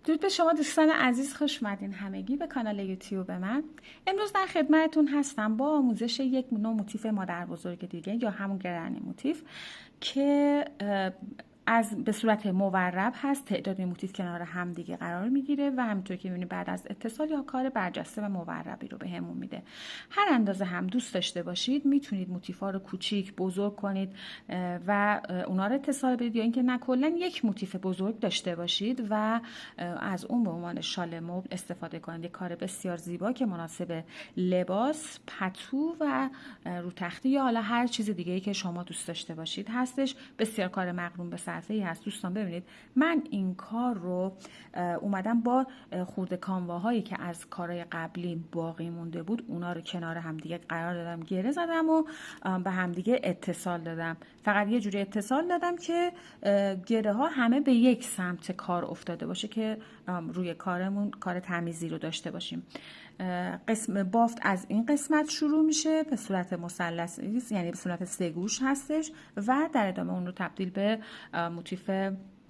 درود به شما دوستان عزیز، خوش اومدین همگی به کانال یوتیوب من. امروز در خدمتتون هستم با آموزش یک نوع موتیف مادر بزرگ دیگه یا همون گرنی موتیف که به صورت مورب هست. تعداد موتیف کنار هم دیگه قرار میگیره و همونطور که میبینید بعد از اتصال یا کار برجسته و موربی رو بهمون میده. هر اندازه هم دوست داشته باشید میتونید موتیفا رو کوچیک بزرگ کنید و اونا رو اتصال بدید، یا اینکه نه کلا یک موتیف بزرگ داشته باشید و از اون به عنوان شال مبل استفاده کنید. یک کار بسیار زیبا که مناسب لباس، پتو و رو تختی یا حالا هر چیز دیگه‌ای که شما دوست داشته باشید هستش. بسیار کار مقرون به صرفه‌ای هست. دوستان ببینید من این کار رو اومدم با خورده کانواهایی که از کارهای قبلی باقی مونده بود اونا رو کنار هم دیگه قرار دادم، گره زدم و به هم دیگه اتصال دادم. فقط یه جوری اتصال دادم که گره ها همه به یک سمت کار افتاده باشه که روی کارمون کار تمیزی رو داشته باشیم. قسم بافت از این قسمت شروع میشه به صورت مثلثی، یعنی به صورت سه‌گوش هستش و در ادامه اون رو تبدیل به موتیف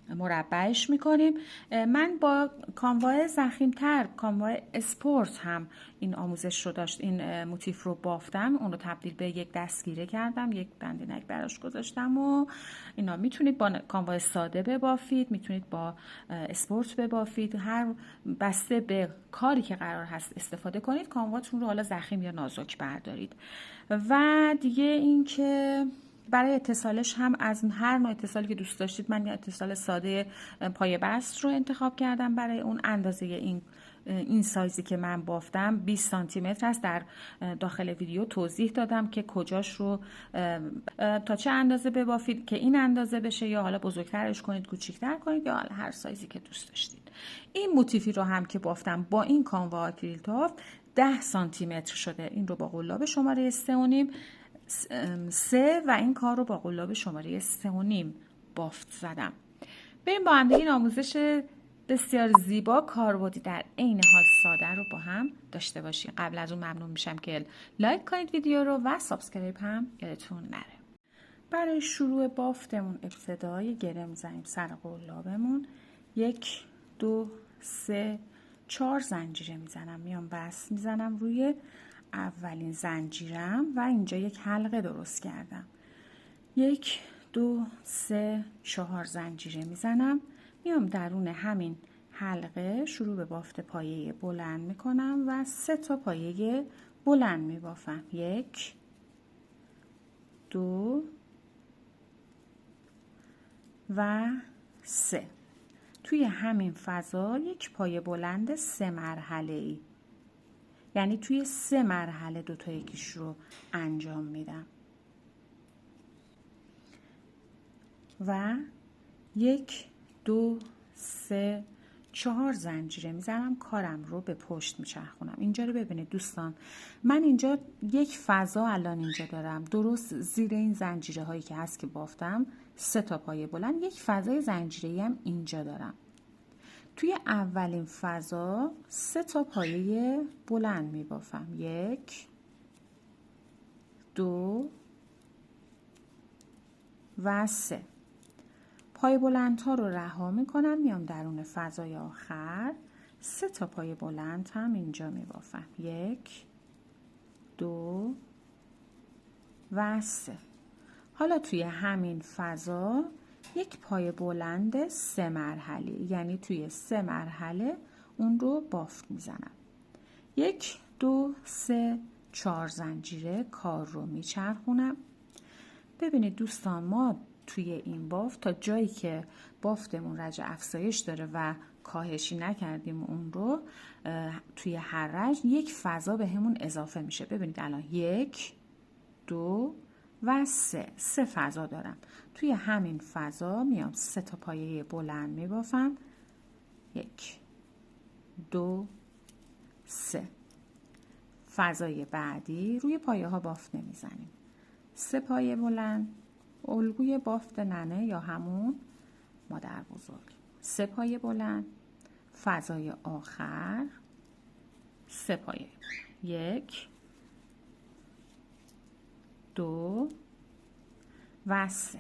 مربعش میکنیم. من با کانوای ضخیم‌تر، کانوای اسپورت هم این آموزش رو داشت، این موتیف رو بافتم، اون رو تبدیل به یک دستگیره کردم، یک بندینک براش گذاشتم و اینا. میتونید با کانوای ساده ببافید، میتونید با اسپورت ببافید، هر بسته به کاری که قرار هست استفاده کنید. کانواتون رو حالا ضخیم یا نازک بردارید. و دیگه این که برای اتصالش هم از هر نوع اتصالی که دوست داشتید، من یه اتصال ساده پای بست رو انتخاب کردم برای اون اندازه. این سایزی که من بافتم 20 سانتی متر است. در داخل ویدیو توضیح دادم که کجاش رو تا چه اندازه ببافید که این اندازه بشه، یا حالا بزرگترش کنید، کوچیکتر کنید، یا حالا هر سایزی که دوست داشتید. این موتیفی رو هم که بافتم با این کانوا آکریل تافت 10 سانتی متر شده. این رو با قلاب شماره 3 و این کار رو با قلاب شماره 3.5 بافت زدم. بریم با هم دیگه این آموزش بسیار زیبا، کاربردی در عین حال ساده رو با هم داشته باشیم. قبل از اون ممنون میشم که لایک کنید ویدیو رو و سابسکرایب هم یادتون نره. برای شروع بافتمون ابتدای گره میزنیم سر قلابمون. 1 2 3 4 زنجیره میزنم، میام بست میزنم روی اولین زنجیرم و اینجا یک حلقه درست کردم. 1 2 3 4 زنجیره میزنم، میام درون همین حلقه شروع به بافت پایه بلند میکنم و 3 تا پایه بلند میبافم. 1 2 و 3. توی همین فضا یک پایه بلند 3 مرحله‌ای، یعنی توی 3 مرحله 2 تا یکیش رو انجام میدم و 1 2 3 4 زنجیره میزنم، کارم رو به پشت میچرخونم. اینجا رو ببینید دوستان، من اینجا یک فضا الان اینجا دارم، درست زیر این زنجیره هایی که هست که بافتم 3 تا پایه بلند، یک فضای زنجیره‌ای هم اینجا دارم. توی اولین فضا 3 تا پایه بلند می بافم. 1 2 و 3. پایه بلند ها رو رها می کنم، میام درون فضای آخر 3 تا پایه بلند هم اینجا می بافم. 1 2 و 3. حالا توی همین فضا یک پایه بلند 3 مرحله، یعنی توی 3 مرحله اون رو بافت میزنم. 1 2 3 4 زنجیره کار رو میچرخونم. ببینید دوستان، ما توی این بافت تا جایی که بافتمون رج افزایش داره و کاهشی نکردیم اون رو، توی هر رج یک فضا به همون اضافه میشه. ببینید الان 1 2 و 3 فضا دارم. توی همین فضا میام 3 تا پایه بلند میبافم. 1 2 3. فضای بعدی روی پایه ها بافت نمیزنیم. 3 پایه بلند، الگوی بافت ننه یا همون مادر بزرگ. 3 پایه بلند، فضای آخر 3 پایه. 1 2 و 3.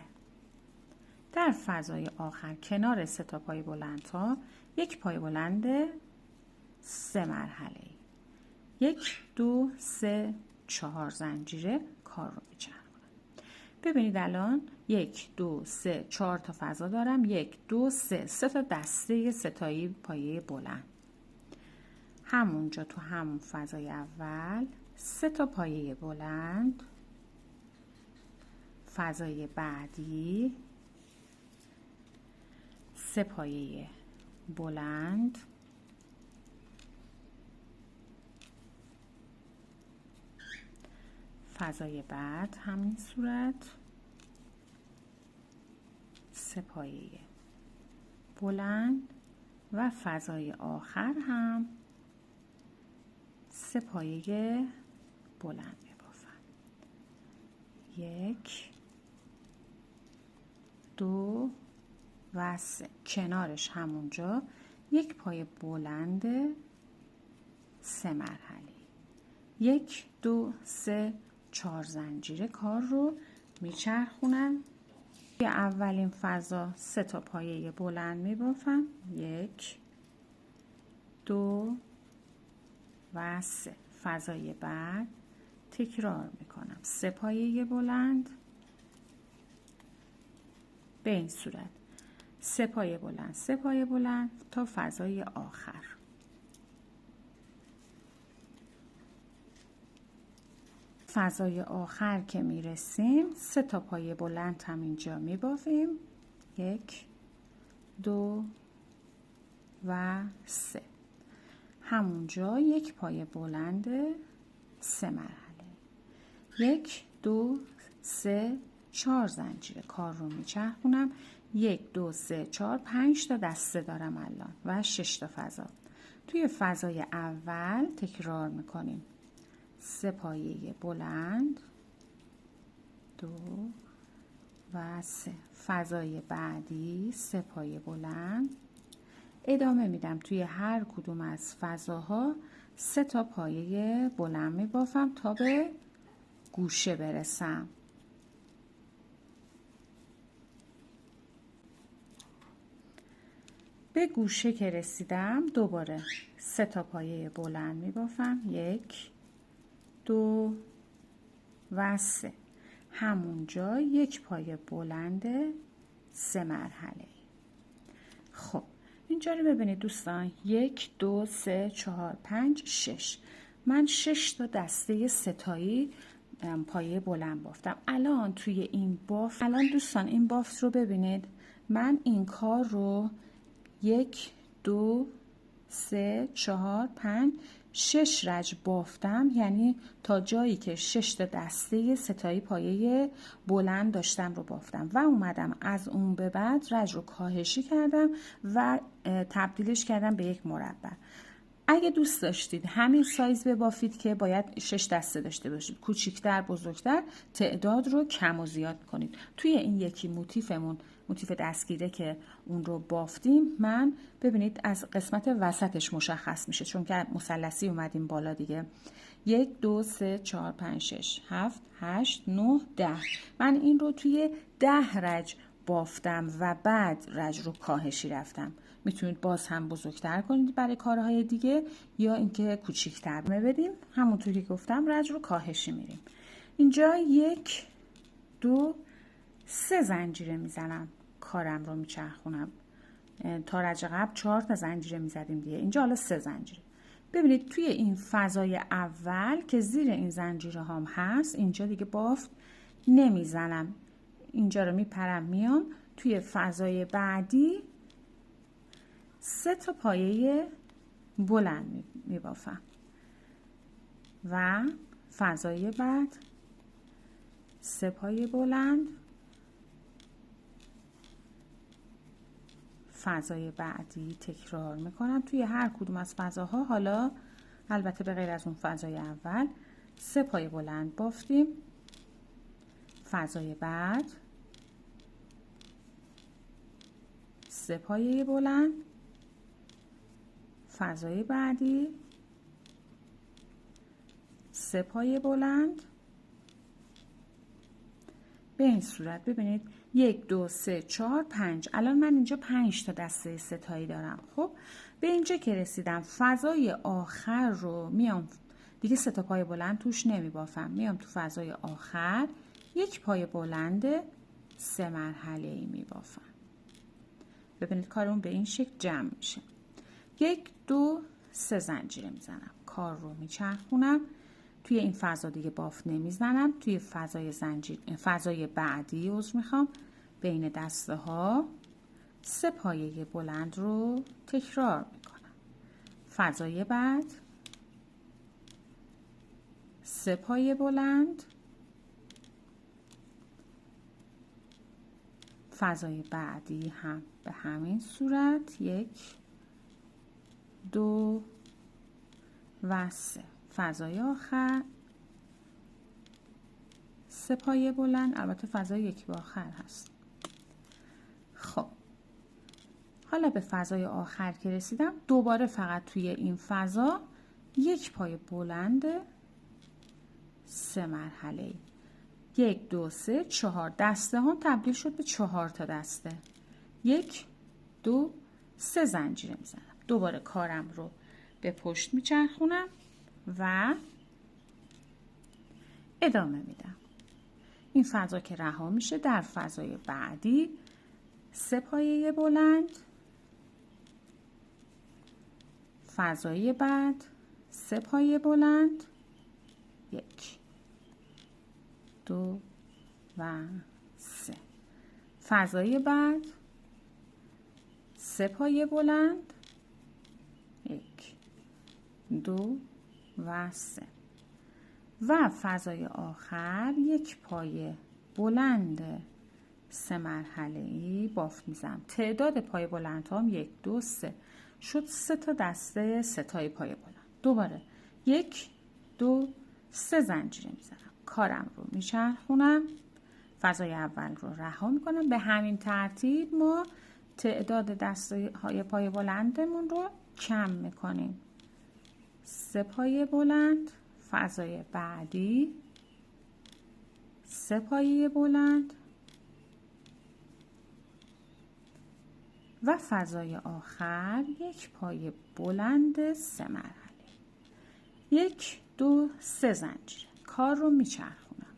در فضای آخر کنار 3 تا پایه بلند ها یک پایه بلند 3 مرحله. 1 2 3 4 زنجیره کار رو میچرخونم. ببینید الان 1 2 3 4 تا فضا دارم. 1 2 3 تا دسته ستایی پایه بلند. همونجا تو همون فضای اول 3 تا پایه بلند. فضای بعدی 3 پایه بلند. فضای بعد همین صورت 3 پایه بلند و فضای آخر هم 3 پایه بلند میبافم. 1 2 و 3. کنارش همونجا یک پایه بلند 3 مرحله. 1 2 3 4 زنجیره کار رو میچرخونم. توی اولین فضا 3 تا پایه بلند میبافم. 1 2 و 3. فضای بعد تکرار میکنم. 3 پایه بلند به این صورت. 3 پایه بلند 3 پایه بلند تا فضای آخر. فضای آخر که میرسیم 3 تا پایه بلند هم اینجا میبافیم. 1 2 و 3. همونجا یک پایه بلند 3 مرحله. 1 2 3 4 زنجیره کار رو میچرخونم. 1 2 3 4 5 تا دسته دارم الان و 6 تا فضا. توی فضای اول تکرار میکنیم. 3 پایه بلند 2 و 3. فضای بعدی 3 پایه بلند. ادامه میدم. توی هر کدوم از فضاها 3 تا پایه بلند میبافم تا به گوشه برسم. به گوشه که رسیدم دوباره 3 تا پایه بلند میبافم. 1 2 و 3. همونجا یک پایه بلند 3 مرحله. خب اینجا رو ببینید دوستان. 1 2 3 4 5 6. من 6 تا دسته ستایی پایه بلند بافتم. الان توی این بافت، الان دوستان این بافت رو ببینید. من این کار رو 1 2 3 4 5 6 رج بافتم، یعنی تا جایی که 6 تا دسته ستایی پایه بلند داشتم رو بافتم و اومدم از اون به بعد رج رو کاهشی کردم و تبدیلش کردم به یک مربع. اگه دوست داشتید همین سایز ببافید که باید 6 دسته داشته باشید، کوچیکتر بزرگتر تعداد رو کم و زیاد کنید. توی این یکی موتیفمون، موتیف دستگیره که اون رو بافتیم، من ببینید از قسمت وسطش مشخص میشه چون که مثلثی اومدیم بالا دیگه. 1 2 3 4 5 6 7 8 9 10. من این رو توی 10 رج بافتم و بعد رج رو کاهشی رفتم. میتونید باز هم بزرگتر کنید برای کارهای دیگه یا اینکه کوچیک‌تر بدیم. همونطوری که گفتم رج رو کاهشی میریم. اینجا 1 2 3 زنجیره میزنم، کارم رو میچرخونم. تا رج قبل 4 تا زنجیره میزدیم دیگه. اینجا حالا 3 زنجیره. ببینید توی این فضای اول که زیر این زنجیره هم هست، اینجا دیگه بافت نمیزنم. اینجا رو میپرم میام. توی فضای بعدی 3 تا پایه بلند میبافم و فضای بعد 3 پایه بلند. فضای بعدی تکرار میکنم. توی هر کدوم از فضاها، حالا البته به غیر از اون فضای اول، 3 پایه بلند بافتیم. فضای بعد 3 پایه بلند. فضای بعدی 3 پایه بلند. به این صورت ببینید 1 2 3 4 5. الان من اینجا 5 تا دسته ستایی دارم. خب به اینجا که رسیدم فضای آخر رو میام دیگه 3 تا پای بلند توش نمی بافم، میام تو فضای آخر یک پای بلند 3 مرحله‌ای می بافم. ببینید کارمون به این شکل جمع میشه. 1 2 3 زنجیره میزنم، کار رو میچرخونم، توی این فضا دیگه بافت نمیزنم، توی فضای بعدی میخوام بین دسته ها 3 پایه بلند رو تکرار میکنم. فضای بعد 3 پایه بلند، فضای بعدی هم به همین صورت 1 2 و 3. فضای آخر 3 پایه بلند، البته فضای یک به آخر هست. خب حالا به فضای آخر که رسیدم دوباره فقط توی این فضا یک پایه بلند 3 مرحله‌ای. 1 2 3 4 دسته ها تبدیل شد به 4 تا دسته. 1 2 3 زنجیره میزنم، دوباره کارم رو به پشت میچرخونم و ادامه میدم. این فضا که رها میشه در فضای بعدی 3 پایه بلند، فضای بعد 3 پایه بلند، 1 2 و 3. فضای بعد 3 پایه بلند، 1 2 و 3. و فضای آخر یک پایه بلند 3 مرحله‌ای بافت میزنم. تعداد پایه بلند هم 1 2 3 شد 3 تا دسته ستای پایه بلند. دوباره 1 2 3 زنجیره میزنم، کارم رو میچرخونم، فضای اول رو رها میکنم. به همین ترتیب ما تعداد دسته های پایه بلندمون رو کم میکنیم. 3 پایه بلند، فضای بعدی 3 پایه بلند و فضای آخر یک پایه بلند 3 مرحله. 1 2 3 زنجیره، کار رو میچرخونم.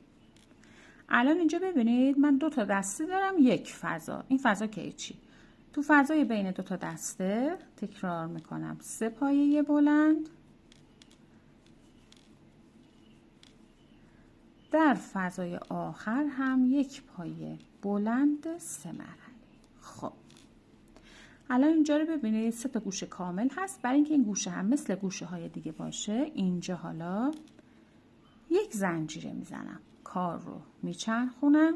الان اینجا ببینید من 2 تا دسته دارم، یک فضا. این فضا که چی؟ تو فضای بین 2 تا دسته تکرار میکنم 3 پایه بلند، در فضای آخر هم یک پایه بلند 3 مرحله. خب الان اینجا رو ببینید 3 تا گوشه کامل هست. برای اینکه این گوشه هم مثل گوشه های دیگه باشه اینجا حالا یک زنجیره میزنم، کار رو میچرخونم،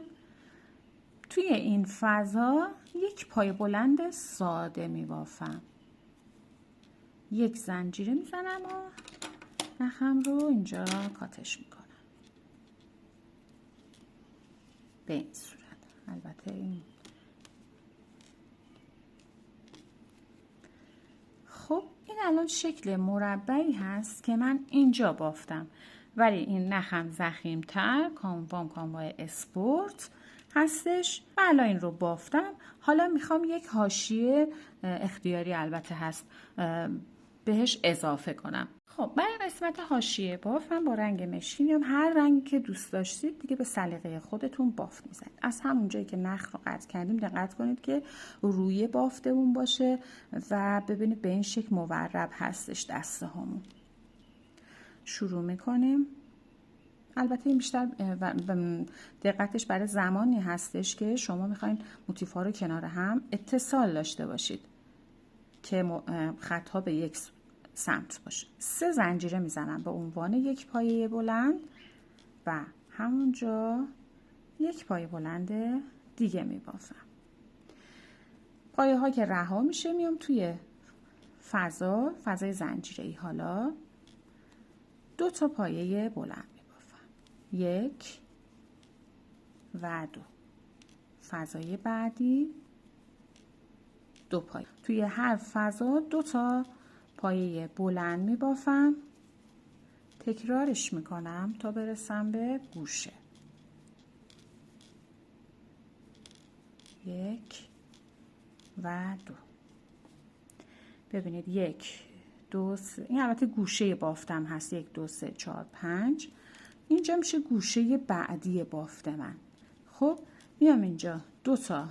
توی این فضا یک پایه بلند ساده میبافم، یک زنجیره میزنم و نخم رو اینجا کاتش میکنم به این صورت. البته این خب این الان شکل مربعی هست که من اینجا بافتم، ولی این نخم ضخیم‌تر کانوای اسپورت هستش و الان این رو بافتم. حالا میخوام یک حاشیه اختیاری البته هست بهش اضافه کنم. خب برای قسمت حاشیه بافت من با رنگ مشکی میام، هر رنگی که دوست داشتید دیگه به سلیقه خودتون بافت میزنید. از همون جایی که نخ رو قطع کردیم دقت کنید که روی بافتمون باشه و ببینید به این شکل مورب هستش دسته هامون. شروع میکنیم. البته این بیشتر دقتش برای زمانی هستش که شما میخواین موتیف ها رو کنار هم اتصال داشته باشید که خطها به یک سمت باشه. 3 زنجیره میزنم به عنوان یک پایه بلند و همونجا یک پایه بلند دیگه میبافم. پایه ها که رها میشه میام توی فضای زنجیره‌ای. حالا 2 تا پایه بلند میبافم، 1 و 2. فضای بعدی 2 پایه. توی هر فضا 2 تا پایه بلند میبافم، تکرارش میکنم تا برسم به گوشه. 1 و 2. ببینید 1 2 3، این البته گوشه بافتم هست. 1 2 3 4 5. اینجا میشه گوشه بعدی بافت من. خب میام اینجا 2 تا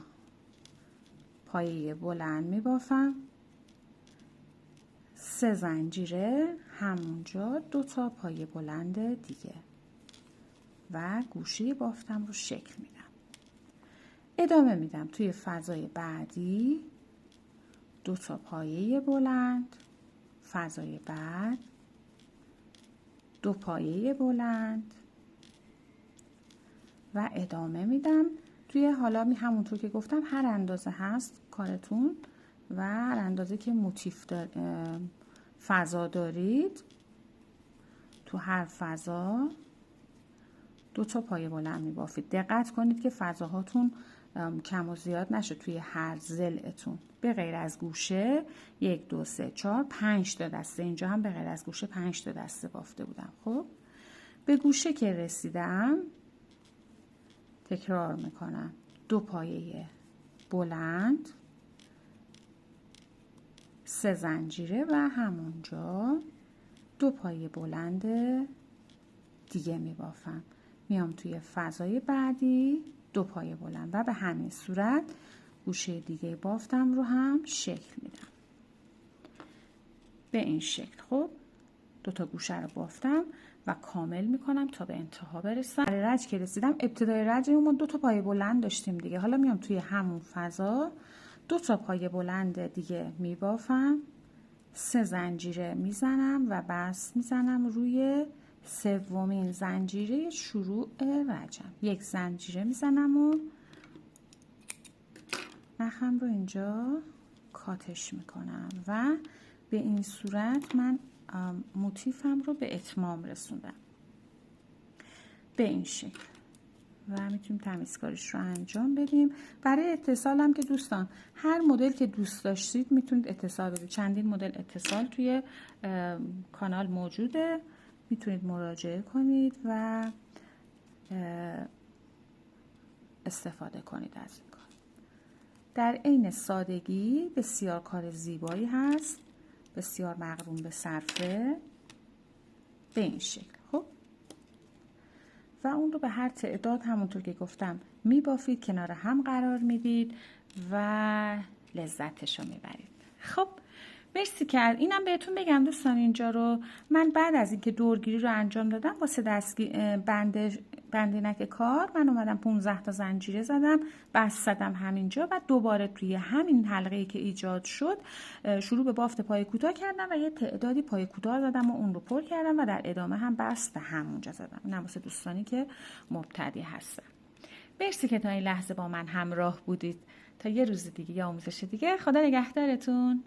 پایه بلند میبافم، 3 زنجیره، همونجا 2 تا پایه بلند دیگه و گوشه بافتم رو شکل میدم. ادامه میدم توی فضای بعدی 2 تا پایه بلند، فضای بعد 2 پایه بلند و ادامه میدم توی حالا همونطور که گفتم هر اندازه هست کارتون و هر اندازه که موتیف فضا دارید تو هر فضا 2 تا پایه بلند میبافید. دقت کنید که فضاهاتون کم و زیاد نشه توی هر ضلعتون. به غیر از گوشه 1 2 3 4 5 تا دسته، اینجا هم به غیر از گوشه 5 تا دسته بافته بودم. خب به گوشه که رسیدم تکرار میکنم 2 پایه بلند، 3 زنجیره و همونجا 2 پایه بلند دیگه میبافم. میام توی فضای بعدی 2 پایه بلند و به همین صورت گوشه دیگه بافتم رو هم شکل میدم به این شکل. خب 2 تا گوشه رو بافتم و کامل میکنم تا به انتها برسم. برای رج که رسیدم ابتدای رجمون 2 تا پایه بلند داشتیم دیگه. حالا میام توی همون فضا 2 تا پایه بلند دیگه میبافم، 3 زنجیره میزنم و بس میزنم روی سومین زنجیره شروع رجم. 1 زنجیره میزنم و نخم رو اینجا کاتش میکنم و به این صورت من موتیفم رو به اتمام رسوندم به این شکل و میتونیم تمیزکاریش رو انجام بدیم. برای اتصال هم که دوستان هر مدل که دوست داشتید میتونید اتصال بدید. چندین مدل اتصال توی کانال موجوده، میتونید مراجعه کنید و استفاده کنید از این کار. در عین سادگی بسیار کار زیبایی هست، بسیار مقرون به صرفه به این شکل. خب و اون رو به هر تعداد همونطور که گفتم میبافید، کنار هم قرار میدید و لذتش رو میبرید. خب مرسی که اینم بهتون بگم دوستان، اینجا رو من بعد از اینکه دورگیری رو انجام دادم واسه بندینک کار من اومدم 15 تا زنجیره زدم، بس زدم همینجا و دوباره توی همین حلقه‌ای که ایجاد شد شروع به بافت پای کوتاه کردم و یه تعدادی پای کوتاه زدم و اون رو پر کردم و در ادامه هم بست همونجا زدم. اینم واسه دوستانی که مبتدی هستن. مرسی که تا این لحظه با من همراه بودید. تا یه روز دیگه یا آموزش دیگه، خدا نگهدارتون.